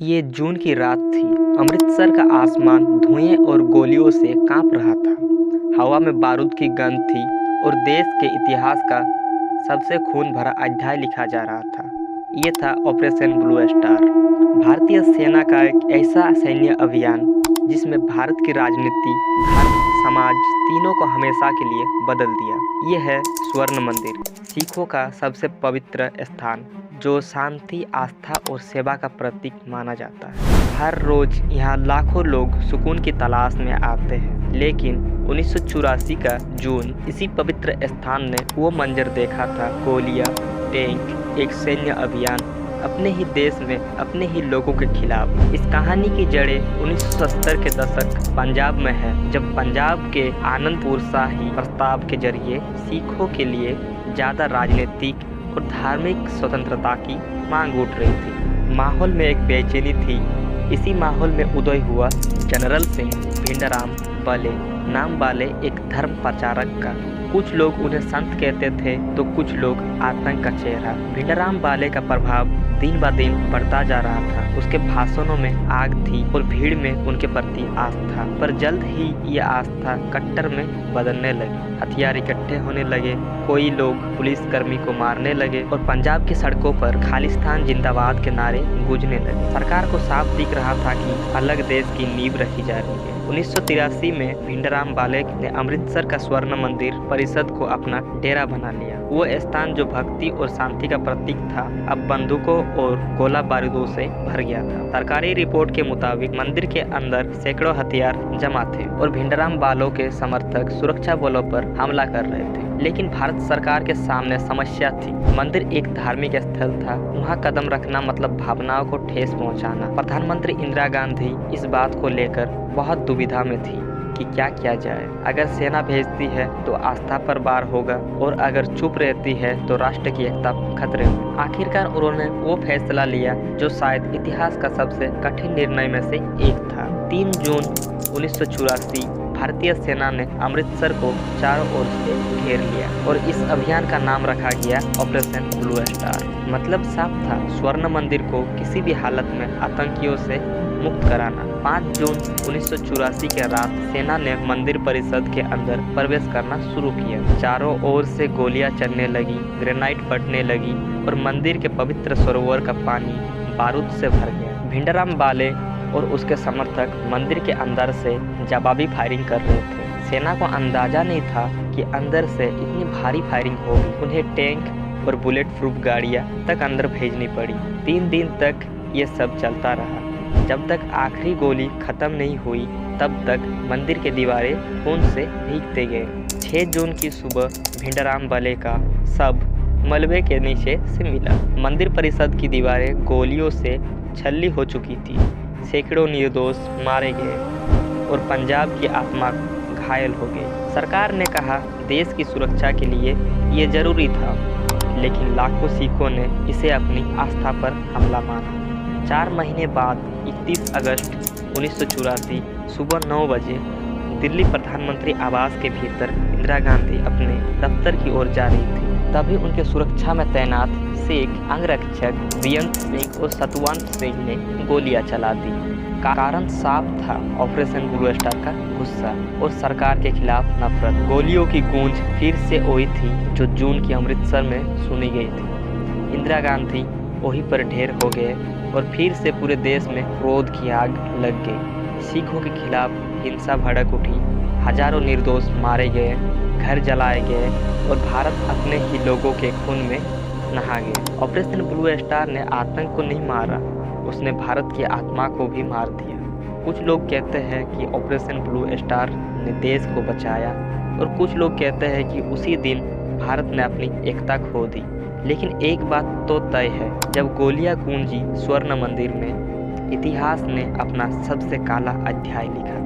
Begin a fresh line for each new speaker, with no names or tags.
ये जून की रात थी। अमृतसर का आसमान धुएं और गोलियों से कांप रहा था। हवा में बारूद की गंध थी और देश के इतिहास का सबसे खून भरा अध्याय लिखा जा रहा था। ये था ऑपरेशन ब्लू स्टार, भारतीय सेना का एक ऐसा सैन्य अभियान जिसमें भारत की राजनीति, धर्म, समाज तीनों को हमेशा के लिए बदल दिया। ये है स्वर्ण मंदिर, सिखों का सबसे पवित्र स्थान, जो शांति, आस्था और सेवा का प्रतीक माना जाता है। हर रोज यहाँ लाखों लोग सुकून की तलाश में आते हैं, लेकिन 1984 का जून इसी पवित्र स्थान ने वो मंजर देखा था। गोलियां, टैंक, एक सैन्य अभियान अपने ही देश में अपने ही लोगों के खिलाफ। इस कहानी की जड़ें 1970 के दशक पंजाब में है, जब पंजाब के आनंदपुर शाही प्रस्ताव के जरिए सिखों के लिए ज़्यादा राजनीतिक और धार्मिक स्वतंत्रता की मांग उठ रही थी। माहौल में एक बेचैनी थी। इसी माहौल में उदय हुआ जनरल सिंह भिंडराम वाले नाम वाले एक धर्म प्रचारक का। कुछ लोग उन्हें संत कहते थे तो कुछ लोग आतंक का चेहरा। भिंडराम वाले का प्रभाव दिन ब दिन बढ़ता जा रहा था। उसके भाषणों में आग थी और भीड़ में उनके प्रति आस्था, पर जल्द ही ये आस्था कट्टर में बदलने लगी। हथियार इकट्ठे होने लगे, कोई लोग पुलिसकर्मी को मारने लगे और पंजाब की सड़कों पर खालिस्तान जिंदाबाद के नारे गूंजने लगे। सरकार को साफ दिख रहा था कि अलग देश की नींव रखी जा रही है। 1983 में भिंडराम वाले ने अमृतसर का स्वर्ण मंदिर परिषद को अपना डेरा बना लिया। वो स्थान जो भक्ति और शांति का प्रतीक था, अब बंदूकों और गोला बारूदों से भर गया था। सरकारी रिपोर्ट के मुताबिक मंदिर के अंदर सैकड़ों हथियार जमा थे और भिंडराम वालों के समर्थक सुरक्षा बलों पर हमला कर रहे थे। लेकिन भारत सरकार के सामने समस्या थी। मंदिर एक धार्मिक स्थल था, वहाँ कदम रखना मतलब भावनाओं को ठेस पहुँचाना। प्रधानमंत्री इंदिरा गांधी इस बात को लेकर बहुत दुविधा में थी कि क्या किया जाए। अगर सेना भेजती है तो आस्था पर वार होगा और अगर चुप रहती है तो राष्ट्र की एकता खतरे में। आखिरकार उन्होंने वो फैसला लिया जो शायद इतिहास का सबसे कठिन निर्णय में से एक था। 3 जून 1984 भारतीय सेना ने अमृतसर को चारों ओर से घेर लिया और इस अभियान का नाम रखा गया ऑपरेशन ब्लू स्टार। मतलब साफ था, स्वर्ण मंदिर को किसी भी हालत में आतंकियों से मुक्त कराना। 5 जून 1984 के रात सेना ने मंदिर परिसर के अंदर प्रवेश करना शुरू किया। चारों ओर से गोलियां चलने लगी, ग्रेनाइट फटने लगी और मंदिर के पवित्र सरोवर का पानी बारूद से भर गया। भिंडराम वाले और उसके समर्थक मंदिर के अंदर से जवाबी फायरिंग कर रहे थे। सेना को अंदाजा नहीं था कि अंदर से इतनी भारी फायरिंग होगी। उन्हें टैंक और बुलेट प्रूफ गाड़ियां तक अंदर भेजनी पड़ी। 3 दिन तक ये सब चलता रहा। जब तक आखिरी गोली खत्म नहीं हुई तब तक मंदिर के दीवारें खून से भीगते गए। 6 जून की सुबह भिंडराम वाले का शव मलबे के नीचे से मिला। मंदिर परिषद की दीवारें गोलियों से छल्ली हो चुकी थी। सैकड़ों निर्दोष मारे गए और पंजाब की आत्मा घायल हो गई। सरकार ने कहा देश की सुरक्षा के लिए ये जरूरी था, लेकिन लाखों सिखों ने इसे अपनी आस्था पर हमला माना। 4 महीने बाद 31 अगस्त 1984 सुबह 9 बजे दिल्ली प्रधानमंत्री आवास के भीतर इंदिरा गांधी अपने दफ्तर की ओर जा रही थी। तभी उनके सुरक्षा में तैनात सिख अंगरक्षक बेअंत सिंह और सतवंत सिंह ने गोलियां चला दी। कारण साफ था, ऑपरेशन ब्लू स्टार का गुस्सा और सरकार के खिलाफ नफरत। गोलियों की गूंज फिर से वही थी जो जून की अमृतसर में सुनी गई थी। इंदिरा गांधी वहीं पर ढेर हो गए और फिर से पूरे देश में क्रोध की आग लग गई। सिखों के खिलाफ हिंसा भड़क उठी, हजारों निर्दोष मारे गए, घर जलाए गए और भारत अपने ही लोगों के खून में नहा गया। ऑपरेशन ब्लू स्टार ने आतंक को नहीं मारा, उसने भारत की आत्मा को भी मार दिया। कुछ लोग कहते हैं कि ऑपरेशन ब्लू स्टार ने देश को बचाया और कुछ लोग कहते हैं कि उसी दिन भारत ने अपनी एकता खो दी। लेकिन एक बात तो तय है, जब गोलियां गूंजी स्वर्ण मंदिर में, इतिहास ने अपना सबसे काला अध्याय लिखा।